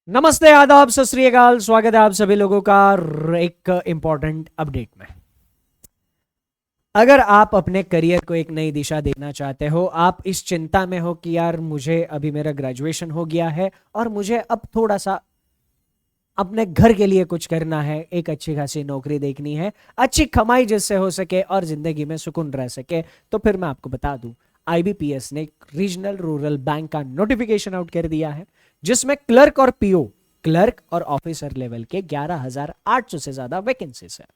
नमस्ते, आदाब, सत श्री अकाल। स्वागत है आप सभी लोगों का एक इंपॉर्टेंट अपडेट में। अगर आप अपने करियर को एक नई दिशा देना चाहते हो, आप इस चिंता में हो कि यार मुझे अभी मेरा ग्रेजुएशन हो गया है और मुझे अब थोड़ा सा अपने घर के लिए कुछ करना है, एक अच्छी खासी नौकरी देखनी है, अच्छी कमाई जिससे हो सके और जिंदगी में सुकून रह सके, तो फिर मैं आपको बता दूं, आईबीपीएस ने रीजनल रूरल बैंक का नोटिफिकेशन आउट कर दिया है, जिसमें क्लर्क और पीओ, क्लर्क और ऑफिसर लेवल के 11,800 से ज्यादा वैकेंसीज है।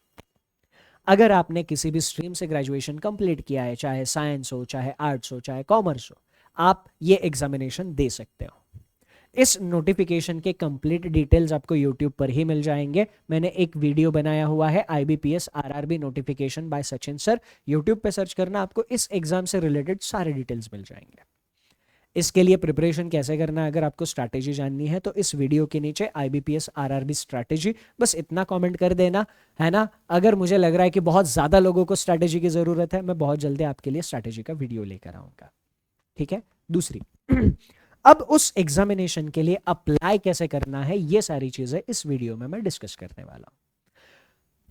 अगर आपने किसी भी स्ट्रीम से ग्रेजुएशन कंप्लीट किया है, चाहे साइंस हो, चाहे आर्ट्स हो, चाहे कॉमर्स हो, आप ये एग्जामिनेशन दे सकते हो। इस नोटिफिकेशन के कंप्लीट डिटेल्स आपको यूट्यूब पर ही मिल जाएंगे। मैंने एक वीडियो बनाया हुआ है, IBPS RRB notification by Sachin sir. YouTube पे सर्च करना, आपको इस एग्जाम से रिलेटेड सारे डिटेल्स मिल जाएंगे। इसके लिए प्रिपरेशन कैसे करना है, अगर आपको स्ट्रैटेजी जाननी है तो इस वीडियो के नीचे आईबीपीएस आरआरबी स्ट्रैटेजी, बस इतना कमेंट कर देना, है ना। अगर मुझे लग रहा है कि बहुत ज्यादा लोगों को स्ट्रैटेजी की जरूरत है, मैं बहुत जल्दी आपके लिए स्ट्रैटेजी का वीडियो लेकर आऊंगा। ठीक है। दूसरी अब उस एग्जामिनेशन के लिए अप्लाई कैसे करना है, ये सारी चीजें इस वीडियो में मैं डिस्कस करने वाला हूं।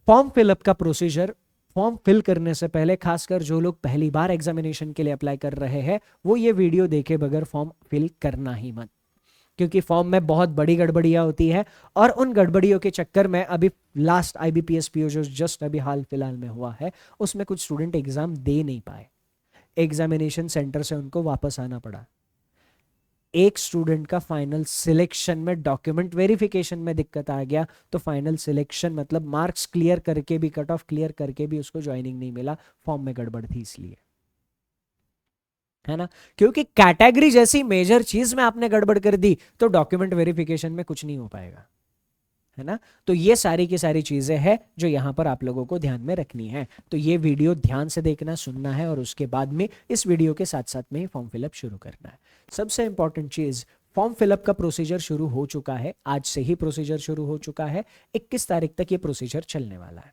फॉर्म फिलअप का प्रोसीजर, फॉर्म फिल करने से पहले खासकर जो लोग पहली बार एग्जामिनेशन के लिए अप्लाई कर रहे हैं, वो ये वीडियो देखे बगैर फॉर्म फिल करना ही मत, क्योंकि फॉर्म में बहुत बड़ी गड़बड़ियां होती है और उन गड़बड़ियों के चक्कर में अभी लास्ट आईबीपीएस पीओ जो जस्ट अभी हाल फिलहाल में हुआ है, उसमें कुछ स्टूडेंट एग्जाम दे नहीं पाए, एग्जामिनेशन सेंटर से उनको वापस आना पड़ा। एक स्टूडेंट का फाइनल सिलेक्शन में डॉक्यूमेंट वेरिफिकेशन में दिक्कत आ गया, तो फाइनल सिलेक्शन मतलब मार्क्स क्लियर करके भी, कट ऑफ क्लियर करके भी उसको ज्वाइनिंग नहीं मिला, फॉर्म में गड़बड़ थी इसलिए, है ना। क्योंकि कैटेगरी जैसी मेजर चीज में आपने गड़बड़ कर दी तो डॉक्यूमेंट वेरिफिकेशन में कुछ नहीं हो पाएगा, है ना। तो ये सारी की सारी चीजें हैं जो यहां पर आप लोगों को ध्यान में रखनी है। तो ये वीडियो ध्यान से देखना, सुनना है और उसके बाद में इस वीडियो के साथ साथ में ही फॉर्म फिलअप शुरू करना है। सबसे इंपॉर्टेंट चीज, फॉर्म फिलअप का प्रोसीजर शुरू हो चुका है, आज से ही प्रोसीजर शुरू हो चुका है। 21 तारीख तक ये प्रोसीजर चलने वाला है,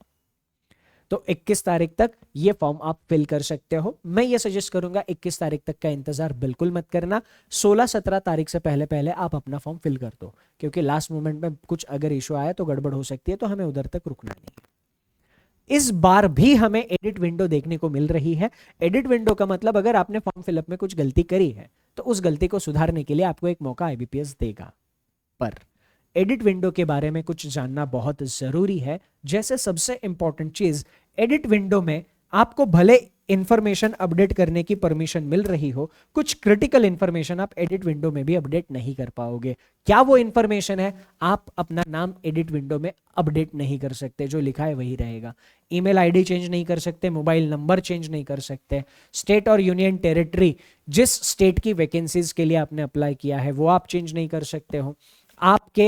तो 21 तारीख तक ये फॉर्म आप फिल कर सकते हो। मैं ये सजेस्ट करूंगा 21 तारीख तक का इंतजार बिल्कुल मत करना, 16-17 तारीख से पहले पहले आप अपना फॉर्म फिल कर दो, क्योंकि लास्ट मोमेंट में कुछ अगर इशू आया तो गड़बड़ हो सकती है, तो हमें उधर तक रुकना नहीं। इस बार भी हमें एडिट विंडो देखने को मिल रही है। एडिट विंडो का मतलब, अगर आपने फॉर्म फिलअप में कुछ गलती करी है तो उस गलती को सुधारने के लिए आपको एक मौका आईबीपीएस देगा। पर एडिट विंडो के बारे में कुछ जानना बहुत जरूरी है। जैसे सबसे इंपॉर्टेंट चीज, एडिट विंडो में आपको भले इंफॉर्मेशन अपडेट करने की परमिशन मिल रही हो, कुछ क्रिटिकल इंफॉर्मेशन आप एडिट विंडो में भी अपडेट नहीं कर पाओगे। क्या वो इंफॉर्मेशन है? आप अपना नाम एडिट विंडो में अपडेट नहीं कर सकते, जो लिखा है वही रहेगा। ईमेल आईडी चेंज नहीं कर सकते, मोबाइल नंबर चेंज नहीं कर सकते, स्टेट और यूनियन टेरिटरी, जिस स्टेट की वैकेंसीज के लिए आपने अप्लाई किया है वो आप चेंज नहीं कर सकते हो। आपके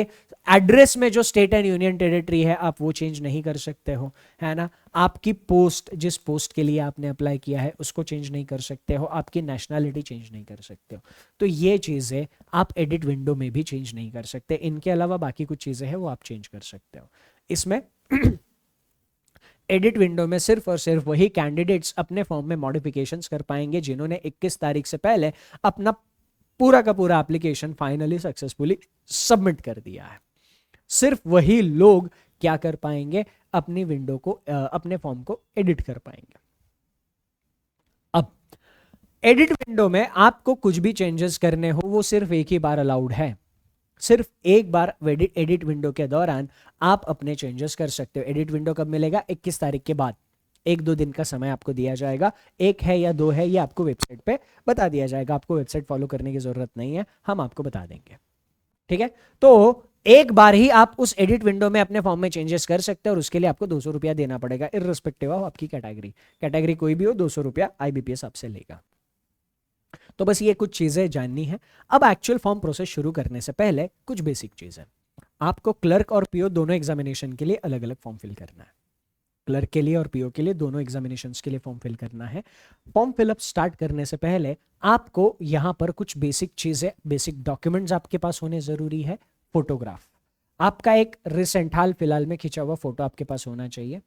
एड्रेस में जो स्टेट एंड यूनियन टेरिटरी है आप वो चेंज नहीं कर सकते हो, है ना। आपकी पोस्ट, जिस पोस्ट के लिए आपने अप्लाई किया है उसको चेंज नहीं कर सकते हो, आपकी नेशनैलिटी चेंज नहीं कर सकते हो। तो ये चीज़ें आप एडिट विंडो में भी चेंज नहीं कर सकते। इनके अलावा बाकी कुछ चीज़ें हैं वो आप चेंज कर सकते हो इसमें। एडिट विंडो में सिर्फ और सिर्फ वही कैंडिडेट्स अपने फॉर्म में मॉडिफिकेशंस कर पाएंगे जिन्होंने 21 तारीख से पहले अपना पूरा का पूरा एप्लीकेशन फाइनली सक्सेसफुली सबमिट कर दिया है। सिर्फ वही लोग क्या कर पाएंगे, अपनी विंडो को, अपने फॉर्म को एडिट कर पाएंगे। अब एडिट विंडो में आपको कुछ भी चेंजेस करने हो वो सिर्फ एक ही बार अलाउड है। सिर्फ एक बार एडिट विंडो के दौरान आप अपने चेंजेस कर सकते हो। एडिट विंडो कब मिलेगा? 21 तारीख के बाद। 1-2 दिन का समय आपको दिया जाएगा, एक है या 2 है ये आपको वेबसाइट पे बता दिया जाएगा। आपको वेबसाइट फॉलो करने की जरूरत नहीं है, हम आपको बता देंगे। ठीक है। तो एक बार ही आप उस एडिट विंडो में अपने फॉर्म में चेंजेस कर सकते हैं और उसके लिए आपको 200 रुपया देना पड़ेगा, इररिस्पेक्टिव ऑफ आपकी कैटेगरी कोई भी हो, 200 रुपया आईबीपीएस आपसे लेगा। तो बस ये कुछ चीजें जाननी है। अब एक्चुअल फॉर्म प्रोसेस शुरू करने से पहले कुछ बेसिक चीजें, आपको क्लर्क और पीओ दोनों एग्जामिनेशन के लिए अलग अलग फॉर्म फिल करना है। क्लर्क के लिए और पीओ के लिए दोनों एग्जामिनेशन के लिए फॉर्म फिल करना है। फॉर्म फिलअप स्टार्ट करने से पहले आपको यहां पर कुछ बेसिक चीजें, बेसिक डॉक्यूमेंट्स आपके पास होने जरूरी है। फोटोग्राफ, आपका एक रिसेंट हाल फिलहाल में खींचा हुआ फोटो आपके पास होना चाहिए।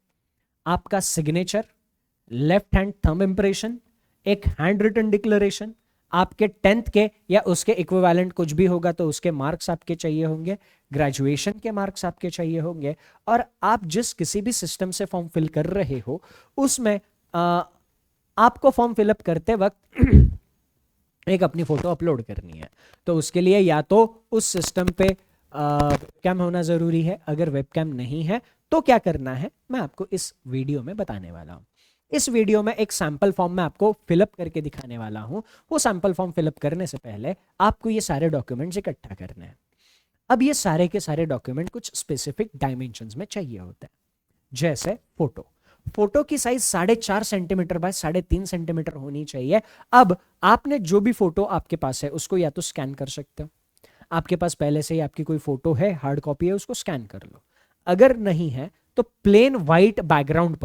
आपका signature, left hand thumb impression, एक हैंड रिटन डिक्लेरेशन, आपके 10th के या उसके इक्विवेलेंट कुछ भी होगा तो उसके मार्क्स आपके चाहिए होंगे, ग्रेजुएशन के मार्क्स आपके चाहिए होंगे, और आप जिस किसी भी सिस्टम से फॉर्म फिल कर रहे हो उसमें आपको फॉर्म फिलअप करते वक्त एक अपनी फोटो अपलोड करनी है। तो उसके लिए या तो उस सिस्टम पे वेबकैम होना जरूरी है, अगर वेबकैम नहीं है तो क्या करना है मैं आपको इस वीडियो में बताने वाला हूं। इस वीडियो में एक सैंपल फॉर्म में आपको फिलअप करके दिखाने वाला हूं। वो सैंपल फॉर्म फिलअप करने से पहले आपको ये सारे डॉक्यूमेंट्स इकट्ठा करने हैं। अब ये सारे के सारे डॉक्यूमेंट कुछ स्पेसिफिक डायमेंशंस में चाहिए होते हैं, जैसे फोटो की साइज 4.5 सेंटीमीटर बाय 3.5 सेंटीमीटर होनी चाहिए। अब आपने जो भी फोटो आपके पास है उसको या तो स्कैन कर सकते हो, आपके पास पहले से ही आपकी कोई फोटो है, हार्ड कॉपी है, उसको स्कैन कर लो। अगर नहीं है तो प्लेन वाइट बैकग्राउंड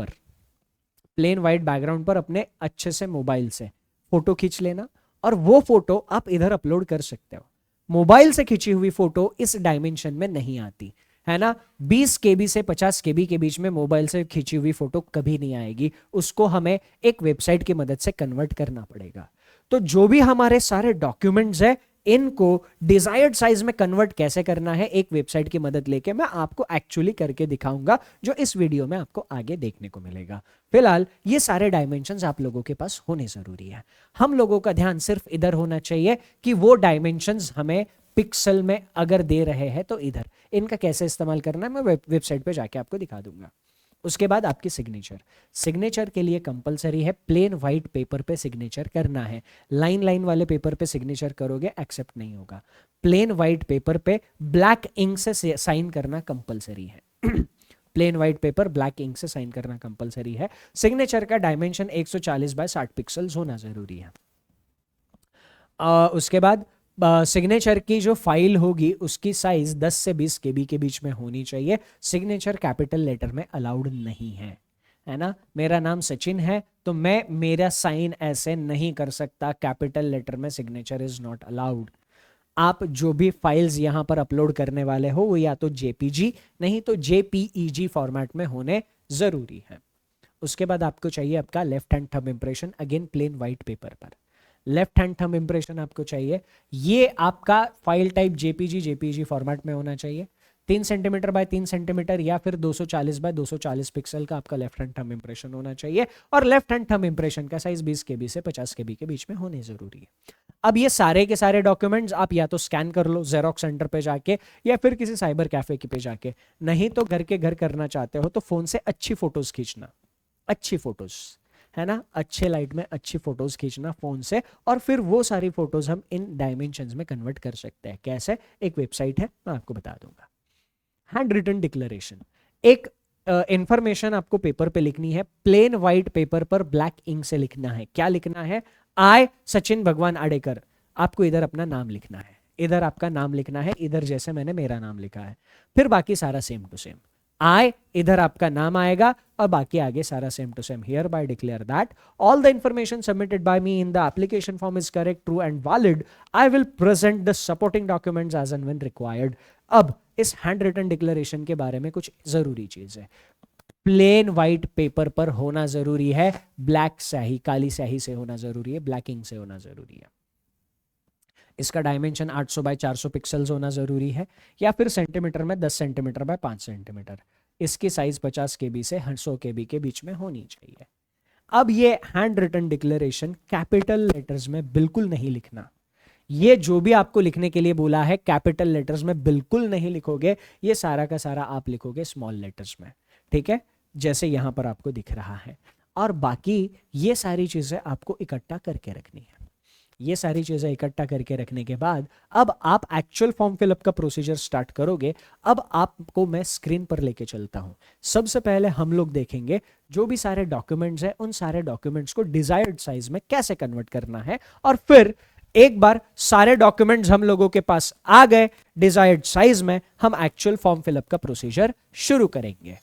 पर अपने अच्छे से मोबाइल से फोटो खींच लेना और वो फोटो आप इधर अपलोड कर सकते हो। मोबाइल से खींची हुई फोटो इस डायमेंशन में नहीं आती है ना, 20 केबी से 50 केबी के बीच में मोबाइल से खींची हुई फोटो कभी नहीं आएगी, उसको हमें एक वेबसाइट की मदद से कन्वर्ट करना पड़ेगा। तो जो भी हमारे सारे डॉक्यूमेंट्स है इनको डिजायर्ड साइज में कन्वर्ट कैसे करना है एक वेबसाइट की मदद लेके मैं आपको एक्चुअली करके दिखाऊंगा, जो इस वीडियो में आपको आगे देखने को मिलेगा। फिलहाल ये सारे डायमेंशंस आप लोगों के पास होने जरूरी है। हम लोगों का ध्यान सिर्फ इधर होना चाहिए कि वो डायमेंशंस हमें पिक्सल में अगर दे रहे हैं तो इधर इनका कैसे इस्तेमाल करना है मैं वेबसाइट पे जाके आपको दिखा दूंगा। उसके बाद आपकी सिग्नेचर के लिए कंपलसरी है प्लेन वाइट पेपर पे सिग्नेचर करना है। लाइन वाले पेपर पे सिग्नेचर करोगे एक्सेप्ट नहीं होगा। प्लेन वाइट पेपर पे ब्लैक इंक से साइन करना कंपलसरी है। Plain white paper black ink से साइन करना कंपलसरी है। सिग्नेचर का डायमेंशन 140 बाय 60 पिक्सल्स होना जरूरी है। उसके बाद सिग्नेचर की जो फाइल होगी उसकी साइज 10 से 20 केबी के बीच में होनी चाहिए। सिग्नेचर कैपिटल लेटर में अलाउड नहीं है ना। मेरा नाम सचिन है तो मैं मेरा साइन ऐसे नहीं कर सकता, कैपिटल लेटर में सिग्नेचर इज नॉट अलाउड। आप जो भी फाइल्स यहां पर अपलोड करने वाले हो वो या तो जेपीजी नहीं तो जेपीईजी फॉर्मेट में होने जरूरी है। उसके बाद आपको चाहिए आपका left hand thumb impression, again plain white paper पर लेफ्ट हैंड थंब इंप्रेशन आपको चाहिए। ये आपका फाइल टाइप जेपीजी फॉर्मेट में होना चाहिए। 3 सेंटीमीटर बाय 3 सेंटीमीटर या फिर 240 बाय 240 पिक्सल का आपका लेफ्ट हैंड थंब इंप्रेशन होना चाहिए। और लेफ्ट हैंड थंब इंप्रेशन का साइज 20 केबी से 50 केबी के बीच में होने जरूरी है। अब ये सारे के सारे डॉक्यूमेंट्स आप या तो स्कैन कर लो जेरोक्स सेंटर पे जाके या फिर किसी साइबर कैफे पे जाके, नहीं तो घर के घर करना चाहते हो तो फोन से अच्छी फोटोज खींचना, अच्छी फोटोज है ना, अच्छे लाइट में अच्छी फोटोज खींचना फोन से, और फिर वो सारी फोटोज हम इन डायमेंशंस में कन्वर्ट कर सकते हैं। कैसे? एक वेबसाइट है मैं आपको बता दूंगा। हैंड रिटन डिक्लेरेशन, एक इंफॉर्मेशन आपको पेपर पे लिखनी है, प्लेन व्हाइट पेपर पर ब्लैक इंक से लिखना है। क्या लिखना है? आई सचिन भगवान आडेकर। आपको इधर अपना नाम लिखना है, इधर आपका नाम लिखना है, इधर जैसे मैंने मेरा नाम लिखा है, फिर बाकी सारा सेम टू सेम। आई इधर आपका नाम आएगा और बाकी आगे सारा same to same. Hereby declare that all the information submitted by me in the application form is correct, true and valid. I will present the supporting documents as and when required. अब इस hand written declaration के बारे में कुछ जरूरी चीज है। Plane white paper पर होना जरूरी है, ब्लैक स्याही काली स्याही से होना जरूरी है, ब्लैक इंक से होना जरूरी है। इसका डायमेंशन 800 बाय 400 पिक्सल्स होना जरूरी है, या फिर सेंटीमीटर में 10 सेंटीमीटर बाय 5 सेंटीमीटर। इसकी साइज 50 केबी से 100 केबी के बीच में होनी चाहिए। अब ये hand written declaration capital letters में बिल्कुल नहीं लिखना। ये जो भी आपको लिखने के लिए बोला है कैपिटल लेटर्स में बिल्कुल नहीं लिखोगे, ये सारा का सारा आप लिखोगे स्मॉल लेटर्स में, ठीक है, जैसे यहां पर आपको दिख रहा है। और बाकी ये सारी चीजें आपको इकट्ठा करके रखनी है। ये सारी चीजें इकट्ठा करके रखने के बाद अब आप एक्चुअल फॉर्म फिलअप का प्रोसीजर स्टार्ट करोगे। अब आपको मैं स्क्रीन पर लेके चलता हूं। सबसे पहले हम लोग देखेंगे जो भी सारे डॉक्यूमेंट्स हैं उन सारे डॉक्यूमेंट्स को डिजायर्ड साइज में कैसे कन्वर्ट करना है, और फिर एक बार सारे डॉक्यूमेंट्स हम लोगों के पास आ गए डिजायर्ड साइज में, हम एक्चुअल फॉर्म फिलअप का प्रोसीजर शुरू करेंगे।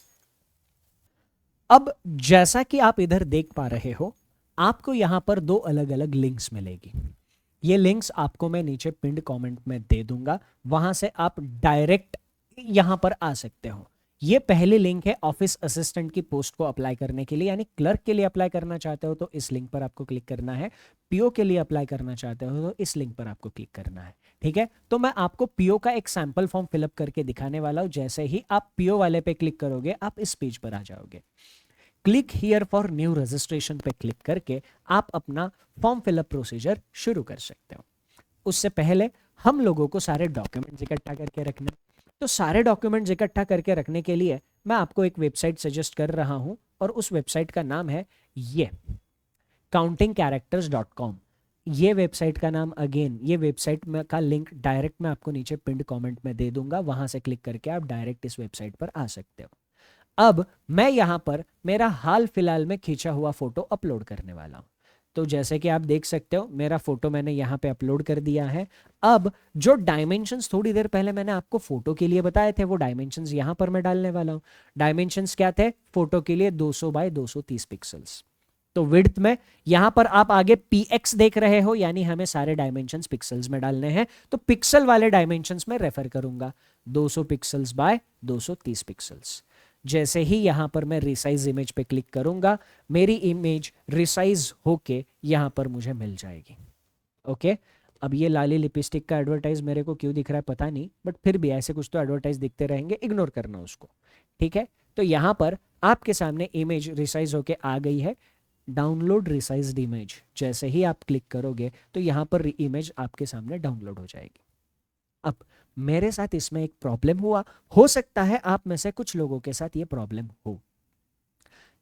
अब जैसा कि आप इधर देख पा रहे हो, आपको यहां पर 2 अलग अलग लिंक्स मिलेगी। ये लिंक्स आपको मैं नीचे पिंड कमेंट में दे दूंगा, वहां से आप डायरेक्ट यहां पर आ सकते हो। ये पहली लिंक है ऑफिस असिस्टेंट की पोस्ट को अप्लाई करने के लिए, यानी क्लर्क के लिए अप्लाई करना चाहते हो तो इस लिंक पर आपको क्लिक करना है, पीओ के लिए अप्लाई करना चाहते हो तो इस लिंक पर आपको क्लिक करना है। ठीक है, तो मैं आपको पीओ का एक सैंपल फॉर्म फिलअप करके दिखाने वाला हूं। जैसे ही आप पीओ वाले पे क्लिक करोगे आप इस पेज पर आ जाओगे। Click here for new registration पे क्लिक करके आप अपना फॉर्म फिलअप प्रोसीजर शुरू कर सकते हो। उससे पहले हम लोगों को सारे डॉक्यूमेंट्स इकट्ठा करके रखने, तो सारे डॉक्यूमेंट्स इकट्ठा करके रखने के लिए मैं आपको एक वेबसाइट सजेस्ट कर रहा हूं, और उस वेबसाइट का नाम है ये countingcharacters.com। ये वेबसाइट का नाम, अगेन ये वेबसाइट में का लिंक डायरेक्ट मैं आपको नीचे पिंड कमेंट में दे दूंगा, वहां से क्लिक करके आप डायरेक्ट इस वेबसाइट पर आ सकते हो। अब मैं यहां पर मेरा हाल फिलहाल में खींचा हुआ फोटो अपलोड करने वाला हूं। तो जैसे कि आप देख सकते हो मेरा फोटो मैंने यहां पे अपलोड कर दिया है। अब जो डायमेंशंस थोड़ी देर पहले मैंने आपको फोटो के लिए बताए थे वो डायमेंशंस यहां पर मैं डालने वाला हूं। डायमेंशंस क्या थे फोटो के लिए? 200 बाय 230 पिक्सल्स। तो विड्थ में यहां पर आप आगे px देख रहे हो, यानी हमें सारे डायमेंशंस पिक्सल्स में डालने हैं, तो पिक्सल वाले डायमेंशंस में रेफर करूंगा। 200 पिक्सल्स बाय 230 पिक्सल्स। जैसे ही यहां पर मैं रिसाइज इमेज पे क्लिक करूंगा मेरी इमेज रिसाइज होके यहां पर मुझे मिल जाएगी। ओके, अब ये लाली लिपस्टिक का एडवर्टाइज मेरे को क्यों दिख रहा है पता नहीं, बट फिर भी ऐसे कुछ तो एडवर्टाइज दिखते रहेंगे, इग्नोर करना उसको। ठीक है, तो यहां पर आपके सामने इमेज रिसाइज होके आ गई है। डाउनलोड रिसाइज्ड इमेज, जैसे ही आप क्लिक करोगे तो यहां पर इमेज आपके सामने डाउनलोड हो जाएगी। अब मेरे साथ इसमें एक प्रॉब्लम हुआ, हो सकता है आप में से कुछ लोगों के साथ ये प्रॉब्लम हो।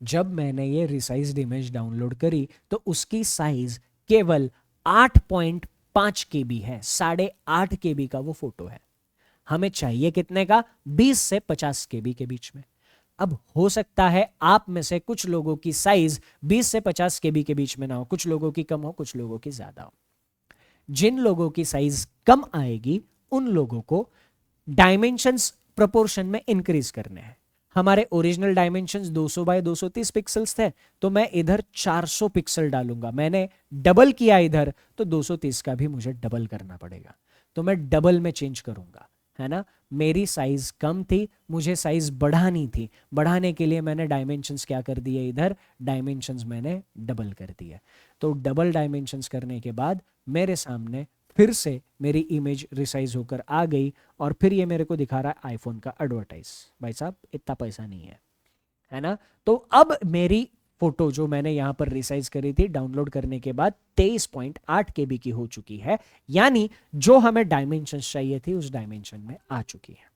जब मैंने ये रिसाइज्ड इमेज डाउनलोड करी तो उसकी साइज केवल 8.5 KB है, 8.5 KB का वो फोटो है। हमें चाहिए कितने का? 20 से 50 KB के बीच में। अब हो सकता है आप में से कुछ लोगों की साइज 20 से 50 KB के बीच में ना हो, कुछ लोगों की कम हो, कुछ लोगों की ज्यादा हो। जिन लोगों की साइज कम आएगी उन लोगों को डायमेंशंस प्रोपोर्शन में इंक्रीज करने हैं। हमारे ओरिजिनल डायमेंशंस 200 बाय 230 पिक्सल्स थे, तो मैं इधर 400 पिक्सल डालूंगा। मैंने डबल किया इधर, तो 230 का भी मुझे डबल करना पड़ेगा, तो मैं डबल में चेंज करूंगा, है ना। मेरी साइज कम थी, मुझे साइज बढ़ानी थी, बढ़ाने के लिए मैंने डायमेंशंस क्या कर दिए, इधर डायमेंशंस मैंने डबल कर दिए। तो डबल डायमेंशंस करने के बाद मेरे सामने फिर से मेरी इमेज रिसाइज होकर आ गई, और फिर ये मेरे को दिखा रहा है आईफोन का एडवर्टाइज। भाई साहब इतना पैसा नहीं है ना। तो अब मेरी फोटो जो मैंने यहां पर रिसाइज करी थी डाउनलोड करने के बाद 23.8 KB की हो चुकी है, यानी जो हमें डायमेंशन चाहिए थी उस डायमेंशन में आ चुकी है।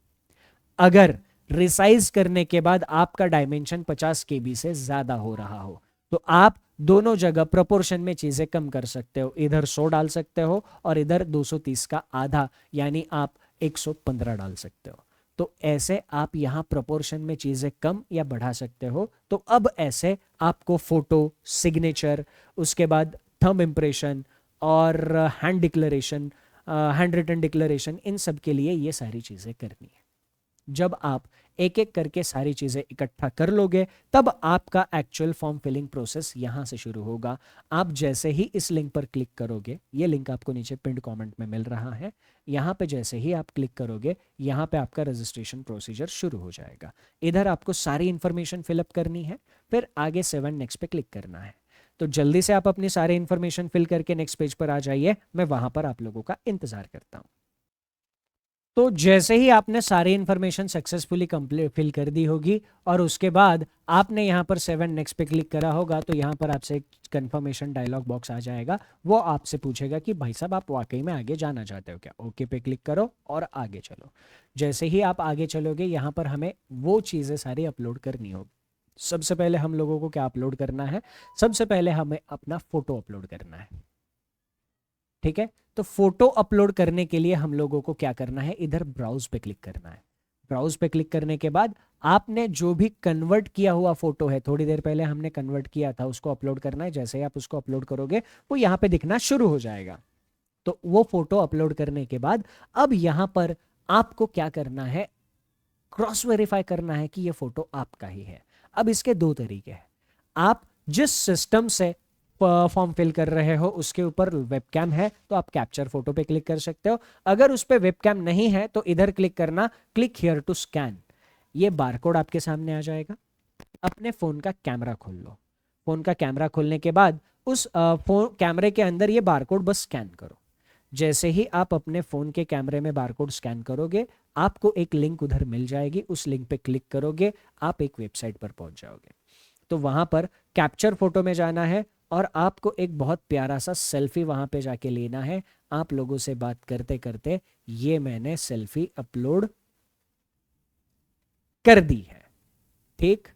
अगर रिसाइज करने के बाद आपका डायमेंशन 50 KB से ज्यादा हो रहा हो तो आप दोनों जगह प्रोपोर्शन में चीजें कम कर सकते हो, इधर 100 डाल सकते हो और इधर 230 का आधा यानी आप 115 डाल सकते हो। तो ऐसे आप यहां प्रोपोर्शन में चीजें कम या बढ़ा सकते हो। तो अब ऐसे आपको फोटो, सिग्नेचर, उसके बाद थंब इंप्रेशन और hand declaration, hand written declaration, इन सब के लिए ये सारी चीजें करनी है। जब आप एक एक करके सारी चीजें इकट्ठा कर लोगे तब आपका एक्चुअल फॉर्म फिलिंग प्रोसेस यहां से शुरू होगा। आप जैसे ही इस लिंक पर क्लिक करोगे, ये लिंक आपको नीचे पिंड कमेंट में मिल रहा है, यहां पे जैसे ही आप क्लिक करोगे यहां पे आपका रजिस्ट्रेशन प्रोसीजर शुरू हो जाएगा। इधर आपको सारी इंफॉर्मेशन फिलअप करनी है, फिर आगे 7 नेक्स्ट पे क्लिक करना है। तो जल्दी से आप अपनी सारी इंफॉर्मेशन फिल करके नेक्स्ट पेज पर आ जाइए, मैं वहां पर आप लोगों का इंतजार करता हूं। तो जैसे ही आपने सारी इंफॉर्मेशन सक्सेसफुली कंप्लीट फिल कर दी होगी और उसके बाद आपने यहाँ पर 7 नेक्स्ट पे क्लिक करा होगा तो यहाँ पर आपसे एक कंफर्मेशन डायलॉग बॉक्स आ जाएगा। वो आपसे पूछेगा कि भाई साहब आप वाकई में आगे जाना चाहते हो क्या। ओके पे क्लिक करो और आगे चलो। जैसे ही आप आगे चलोगे यहाँ पर हमें वो चीज़ें सारी अपलोड करनी होगी। सबसे पहले हम लोगों को क्या अपलोड करना है? सबसे पहले हमें अपना फोटो अपलोड करना है। ठीक है, तो फोटो अपलोड करने के लिए हम लोगों को क्या करना है? इधर ब्राउज पे क्लिक करना है। ब्राउज पे क्लिक करने के बाद आपने जो भी कन्वर्ट किया हुआ फोटो है, थोड़ी देर पहले हमने कन्वर्ट किया था, उसको अपलोड करना है। जैसे ही आप उसको अपलोड करोगे वो यहां पे दिखना शुरू हो जाएगा। तो वो फोटो अपलोड करने के बाद अब यहां पर आपको क्या करना है? क्रॉस वेरीफाई करना है कि ये फोटो आपका ही है। अब इसके दो तरीके हैं। आप जिस सिस्टम से फॉर्म फिल कर रहे हो उसके ऊपर वेबकैम है तो आप कैप्चर फोटो पे क्लिक कर सकते हो। अगर उस पे वेबकैम नहीं है तो इधर क्लिक करना, क्लिक हियर टू स्कैन। ये बारकोड आपके सामने आ जाएगा। अपने फ़ोन का कैमरा खोल लो। फ़ोन का कैमरा खोलने के बाद उस फोन कैमरे के अंदर ये बारकोड बस स्कैन करो। जैसे ही आप अपने फ़ोन के कैमरे में बारकोड स्कैन करोगे, आपको एक लिंक उधर मिल जाएगी। उस लिंक पे क्लिक करोगे, आप एक वेबसाइट पर पहुंच जाओगे। तो वहां पर कैप्चर फोटो में जाना है और आपको एक बहुत प्यारा सा सेल्फी वहां पे जाके लेना है। आप लोगों से बात करते करते ये मैंने सेल्फी अपलोड कर दी है, ठीक।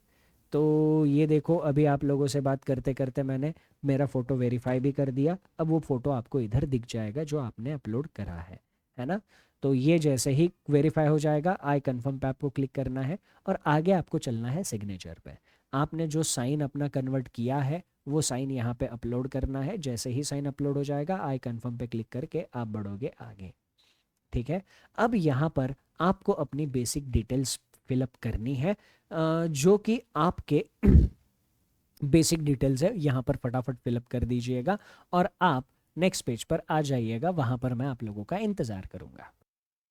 तो ये देखो, अभी आप लोगों से बात करते करते मैंने मेरा फोटो वेरीफाई भी कर दिया। अब वो फोटो आपको इधर दिख जाएगा जो आपने अपलोड करा है ना। तो ये जैसे ही वेरीफाई हो जाएगा, आई कंफर्म पे आपको क्लिक करना है और आगे आपको चलना है सिग्नेचर पे। आपने जो साइन अपना कन्वर्ट किया है वो साइन यहाँ पे अपलोड करना है। जैसे ही साइन अपलोड हो जाएगा, आई कंफर्म पे क्लिक करके आप बढ़ोगे आगे, ठीक है। अब यहाँ पर आपको अपनी बेसिक डिटेल्स फिलअप करनी है, जो कि आपके बेसिक डिटेल्स है। यहाँ पर फटाफट फिलअप कर दीजिएगा और आप नेक्स्ट पेज पर आ जाइएगा। वहाँ पर मैं आप लोगों का इंतज़ार करूँगा।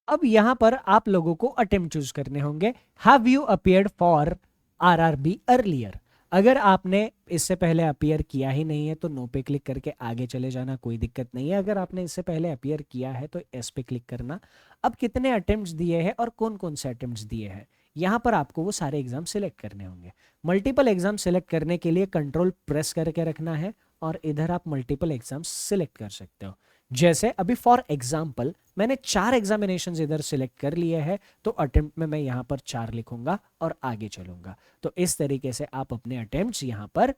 अब यहाँ पर आप लोगों को अटेम्प्ट चूज करने होंगे। Have you appeared for RRB earlier? अगर आपने इससे पहले अपीयर किया ही नहीं है तो नो पे क्लिक करके आगे चले जाना, कोई दिक्कत नहीं है। अगर आपने इससे पहले अपीयर किया है तो एस पे क्लिक करना। अब कितने अटेम्प्ट्स दिए हैं और कौन कौन से अटेम्प्ट्स दिए हैं, यहाँ पर आपको वो सारे एग्जाम सिलेक्ट करने होंगे। मल्टीपल एग्जाम सिलेक्ट करने के लिए कंट्रोल प्रेस करके रखना है और इधर आप मल्टीपल एग्जाम सिलेक्ट कर सकते हो। जैसे अभी फॉर एग्जाम्पल मैंने 4 एग्जामिनेशन इधर सिलेक्ट कर लिए हैं, तो अटेम्प्ट में मैं यहाँ पर 4 लिखूंगा और आगे चलूंगा। तो इस तरीके से आप अपने अटेम्प्ट्स यहाँ पर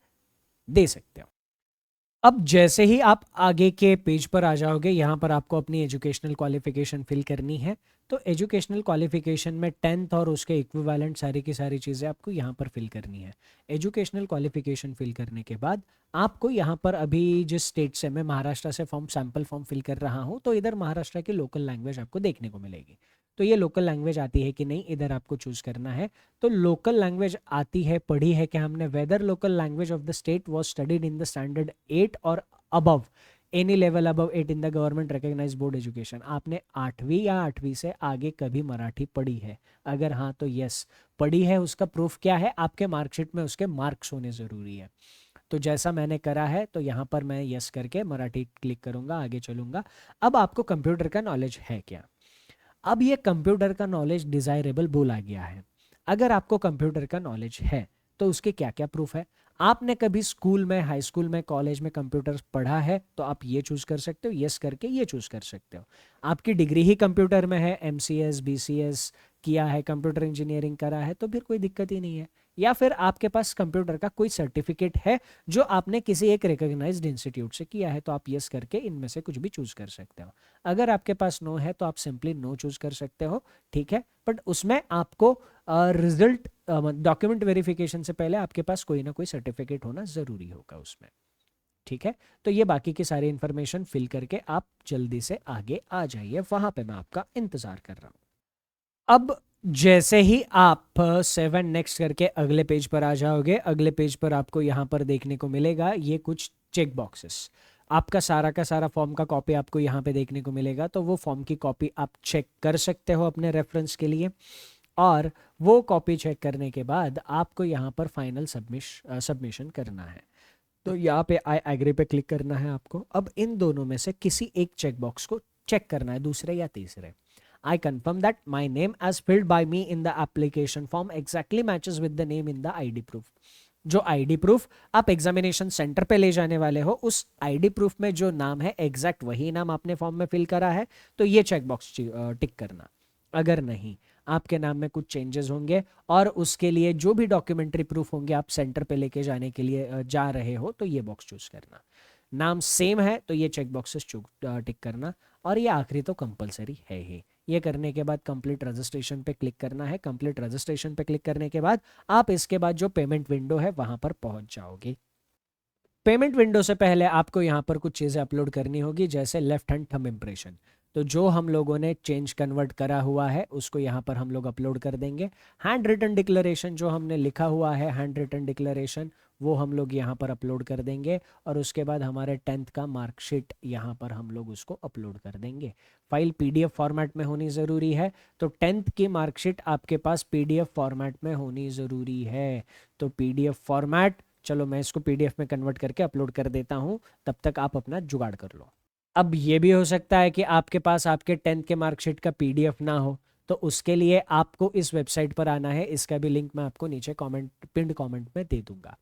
दे सकते हो। अब जैसे ही आप आगे के पेज पर आ जाओगे, यहाँ पर आपको अपनी एजुकेशनल क्वालिफिकेशन फिल करनी है। तो एजुकेशनल क्वालिफिकेशन में 10th और उसके इक्विवेलेंट सारी की सारी चीज़ें आपको यहाँ पर फिल करनी है। एजुकेशनल क्वालिफिकेशन फिल करने के बाद आपको यहाँ पर, अभी जिस स्टेट से मैं महाराष्ट्र से सैम्पल फॉर्म फिल कर रहा हूँ, तो इधर महाराष्ट्र की लोकल लैंग्वेज आपको देखने को मिलेगी। तो ये लोकल लैंग्वेज आती है कि नहीं, इधर आपको चूज करना है। तो लोकल लैंग्वेज आती है, पढ़ी है कि हमने, whether local language of the state was studied in the standard 8 और above, any level above 8 in the government recognise board education. आपने 8वीं या 8वीं से आगे कभी मराठी पढ़ी है? अगर हाँ तो यस, पढ़ी है। उसका प्रूफ क्या है? आपके मार्कशीट में उसके मार्क्स होने ज़रूरी है। तो जैसा मैंने करा है, तो यहाँ पर मैं यस करके मराठी क्लिक करूँगा, आगे चलूँगा। अब आपको कंप्यूटर का नॉलेज है क्या? अब ये कंप्यूटर का नॉलेज डिजायरेबल बोला गया है। अगर आपको कंप्यूटर का नॉलेज है तो उसके क्या क्या प्रूफ है? आपने कभी स्कूल में, हाई स्कूल में, कॉलेज में कंप्यूटर पढ़ा है तो आप ये चूज कर सकते हो, यस करके ये चूज कर सकते हो। आपकी डिग्री ही कंप्यूटर में है, एमसीएस बीसीएस किया है, कंप्यूटर इंजीनियरिंग करा है, तो फिर कोई दिक्कत ही नहीं है। या फिर आपके पास कंप्यूटर का कोई सर्टिफिकेट है जो आपने किसी एक रिकॉग्नाइज्ड इंस्टीट्यूट से किया है, तो आप यस करके इनमें से कुछ भी चूज कर सकते हो। अगर आपके पास नो है तो आप सिंपली नो चूज कर सकते हो, ठीक है। बट उसमें आपको रिजल्ट, डॉक्यूमेंट वेरिफिकेशन से पहले आपके पास कोई ना कोई सर्टिफिकेट होना जरूरी होगा उसमें, ठीक है। तो ये बाकी की सारी इंफॉर्मेशन फिल करके आप जल्दी से आगे आ जाइए, वहां पे मैं आपका इंतजार कर रहा हूं। अब जैसे ही आप 7 नेक्स्ट करके अगले पेज पर आ जाओगे, अगले पेज पर आपको यहाँ पर देखने को मिलेगा ये कुछ चेक बॉक्सेस। आपका सारा का सारा फॉर्म का कॉपी आपको यहाँ पे देखने को मिलेगा, तो वो फॉर्म की कॉपी आप चेक कर सकते हो अपने रेफरेंस के लिए। और वो कॉपी चेक करने के बाद आपको यहाँ पर फाइनल सबमिशन करना है। तो यहाँ पे आई एग्री पे क्लिक करना है आपको। अब इन दोनों में से किसी एक चेक बॉक्स को चेक करना है, दूसरे या तीसरे। I confirm that my name as filled by me in the application form exactly matches with the name in the ID proof. जो ID प्रूफ आप एग्जामिनेशन सेंटर पे ले जाने वाले हो, उस ID प्रूफ में जो नाम है एग्जैक्ट वही नाम आपने फॉर्म में फिल करा है, तो ये चेक बॉक्स टिक करना। अगर नहीं, आपके नाम में कुछ चेंजेस होंगे और उसके लिए जो भी डॉक्यूमेंट्री प्रूफ होंगे आप सेंटर पे लेके जाने के लिए जा रहे हो, तो ये बॉक्स चूज करना। नाम सेम है तो ये चेक बॉक्सेस टिक करना। और ये आखिरी तो कंपलसरी है ही। ये करने के बाद कंप्लीट रजिस्ट्रेशन पे क्लिक करना है। कंप्लीट रजिस्ट्रेशन पे क्लिक करने के बाद आप इसके बाद जो पेमेंट विंडो है वहां पर पहुंच जाओगे। पेमेंट विंडो से पहले आपको यहाँ पर कुछ चीज़ें अपलोड करनी होगी, जैसे लेफ्ट हैंड थंब इम्प्रेशन। तो जो हम लोगों ने चेंज कन्वर्ट करा हुआ है उसको यहाँ पर हम लोग अपलोड कर देंगे। हैंड रिटन डिक्लेरेशन जो हमने लिखा हुआ है, हैंड रिटन डिक्लेरेशन, वो हम लोग यहाँ पर अपलोड कर देंगे और उसके बाद हमारे 10th का मार्कशीट यहाँ पर हम लोग उसको अपलोड कर देंगे। फाइल पीडीएफ फॉर्मेट में होनी ज़रूरी है, तो 10th की मार्कशीट आपके पास पीडीएफ फॉर्मेट में होनी ज़रूरी है। तो पीडीएफ फॉर्मेट, चलो मैं इसको पीडीएफ में कन्वर्ट करके अपलोड कर देता हूँ, तब तक आप अपना जुगाड़ कर लो। अब ये भी हो सकता है कि आपके पास आपके 10th के मार्कशीट का पीडीएफ ना हो, तो उसके लिए आपको इस वेबसाइट पर आना है। इसका भी लिंक मैं आपको नीचे कमेंट, पिंड कमेंट में दे दूंगा।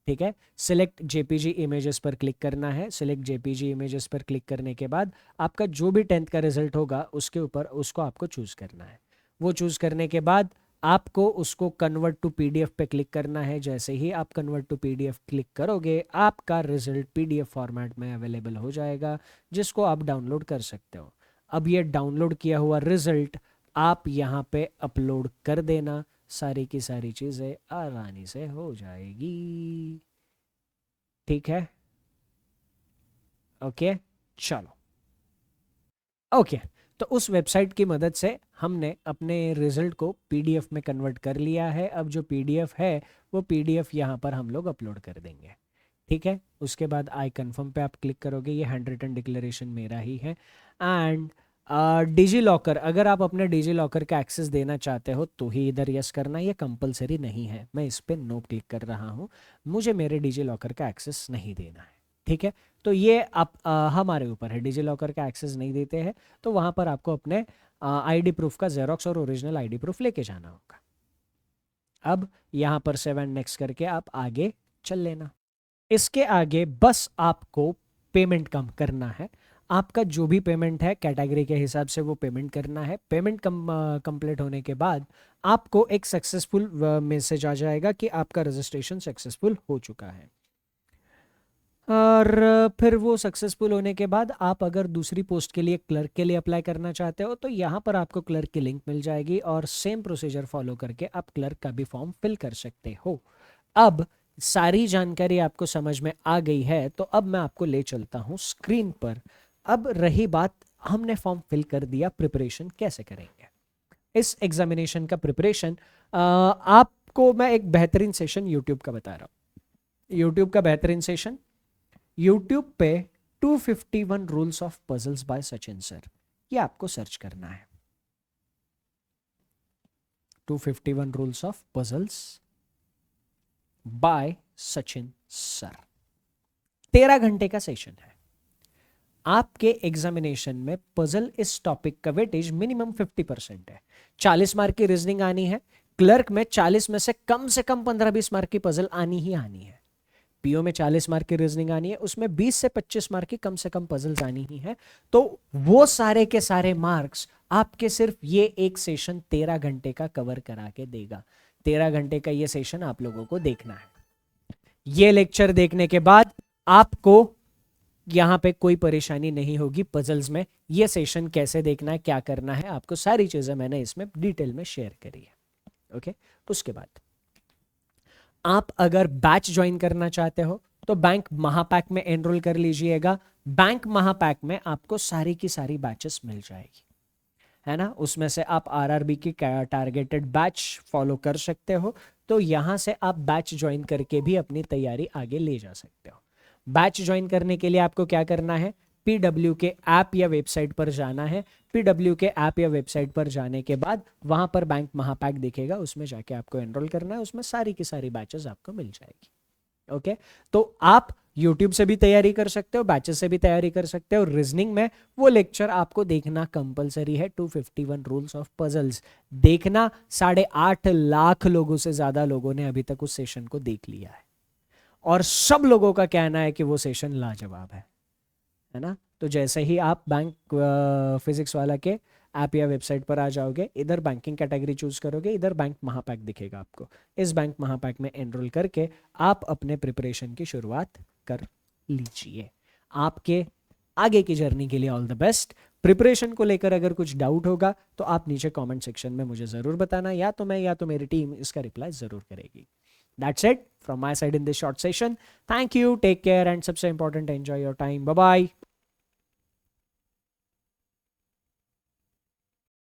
ठीक है, सिलेक्ट जेपीजी इमेजेस पर क्लिक करना है। सिलेक्ट जेपीजी इमेजेस पर क्लिक करने के बाद आपका जो भी 10th का रिजल्ट होगा उसके ऊपर उसको आपको चूज करना है। वो चूज करने के बाद आपको उसको कन्वर्ट टू पीडीएफ पे क्लिक करना है। जैसे ही आप कन्वर्ट टू पीडीएफ क्लिक करोगे, आपका रिजल्ट पीडीएफ फॉर्मेट में अवेलेबल हो जाएगा, जिसको आप डाउनलोड कर सकते हो। अब ये डाउनलोड किया हुआ रिजल्ट आप यहाँ पे अपलोड कर देना, सारी की सारी चीज़ें आसानी से हो जाएगी। ठीक है, ओके, चलो ओके। तो उस वेबसाइट की मदद से हमने अपने रिजल्ट को पीडीएफ में कन्वर्ट कर लिया है। अब जो पीडीएफ है वो पीडीएफ यहाँ पर हम लोग अपलोड कर देंगे। ठीक है, उसके बाद आई कंफर्म पे आप क्लिक करोगे। ये हैंड रिटन डिक्लेरेशन मेरा ही है। एंड डिजी लॉकर, अगर आप अपने डिजी लॉकर का एक्सेस देना चाहते हो तो ही इधर यस करना, ये कंपलसरी नहीं है। मैं इस पर नो क्लिक कर रहा हूँ, मुझे मेरे डिजी लॉकर का एक्सेस नहीं देना है। ठीक है, तो ये आप हमारे ऊपर है। डिजी लॉकर का एक्सेस नहीं देते हैं तो वहाँ पर आपको अपने आईडी प्रूफ का जेरोक्स और ओरिजिनल आईडी प्रूफ लेके जाना होगा। अब यहाँ पर 7 नेक्स्ट करके आप आगे चल लेना। इसके आगे बस आपको पेमेंट कम करना है। आपका जो भी पेमेंट है कैटेगरी के हिसाब से वो पेमेंट करना है। पेमेंट कंप्लीट होने के बाद आपको एक सक्सेसफुल मैसेज आ जाएगा कि आपका रजिस्ट्रेशन सक्सेसफुल हो चुका है। और फिर वो सक्सेसफुल होने के बाद आप अगर दूसरी पोस्ट के लिए क्लर्क के लिए अप्लाई करना चाहते हो तो यहाँ पर आपको क्लर्क की लिंक मिल जाएगी और सेम प्रोसीजर फॉलो करके आप क्लर्क का भी फॉर्म फिल कर सकते हो। अब सारी जानकारी आपको समझ में आ गई है, तो अब मैं आपको ले चलता हूँ स्क्रीन पर। अब रही बात, हमने फॉर्म फिल कर दिया, प्रिपरेशन कैसे करेंगे इस एग्जामिनेशन का प्रिपरेशन। आपको मैं एक बेहतरीन सेशन यूट्यूब का बता रहा हूँ। यूट्यूब का बेहतरीन सेशन, यूट्यूब पे 251 rules of puzzles by Sachin sir, ये आपको सर्च करना है। 251 rules of puzzles by Sachin sir, 13 घंटे का सेशन है। आपके एग्जामिनेशन में पजल इस टॉपिक का वेटेज मिनिमम 50% है। 40 मार्क की रीजनिंग आनी है। क्लर्क में 40 में से कम 15-20 मार्क की पजल आनी ही आनी है। पीओ में 40 मार्क की रीजनिंग आनी है, उसमें 20 से 25 मार्क की कम से कम पजल्स आनी ही है। तो वो सारे के सारे मार्क्स आपके सिर्फ ये एक सेशन 13 घंटे का कवर करा के देगा। 13 घंटे का ये सेशन आप लोगों को देखना है। ये लेक्चर देखने के बाद आपको यहां पे कोई परेशानी नहीं होगी पजल्स में। ये सेशन कैसे देखना है, क्या करना है, आपको सारी चीजें मैंने इसमें डिटेल में शेयर करी है। ओके, उसके बाद आप अगर बैच ज्वाइन करना चाहते हो तो बैंक महापैक में एनरोल कर लीजिएगा। बैंक महापैक में आपको सारी की सारी बैचेस मिल जाएगी, है ना। उसमें से आप आरआरबी की टारगेटेड बैच फॉलो कर सकते हो, तो यहां से आप बैच ज्वाइन करके भी अपनी तैयारी आगे ले जा सकते हो। बैच ज्वाइन करने के लिए आपको क्या करना है, पीडब्ल्यू के ऐप या वेबसाइट पर जाना है। पीडब्ल्यू के ऐप या वेबसाइट पर जाने के बाद वहां पर बैंक महापैक दिखेगा, उसमें जाके आपको एनरोल करना है। उसमें सारी की सारी बैचेस आपको मिल जाएगी। ओके, तो आप YouTube से भी तैयारी कर सकते हो, बैचेस से भी तैयारी कर सकते हो। रीजनिंग में वो लेक्चर आपको देखना कंपलसरी है, 251 रूल्स ऑफ पजल्स देखना। 8.5 लाख लोगों से ज्यादा लोगों ने अभी तक उस सेशन को देख लिया है और सब लोगों का कहना है कि वो सेशन लाजवाब है ना। तो जैसे ही आप बैंक फिजिक्स वाला के ऐप या वेबसाइट पर आ जाओगे, इधर बैंकिंग कैटेगरी चूज करोगे, इधर बैंक महापैक दिखेगा आपको। इस बैंक महापैक में एनरोल करके आप अपने प्रिपरेशन की शुरुआत कर लीजिए। आपके आगे की जर्नी के लिए ऑल द बेस्ट। प्रिपरेशन को लेकर अगर कुछ डाउट होगा तो आप नीचे कमेंट सेक्शन में मुझे जरूर बताना, या तो मैं या तो मेरी टीम इसका रिप्लाई जरूर करेगी। That's it from my side in this short session. Thank you, take care, and सबसे important, enjoy your time. Bye bye.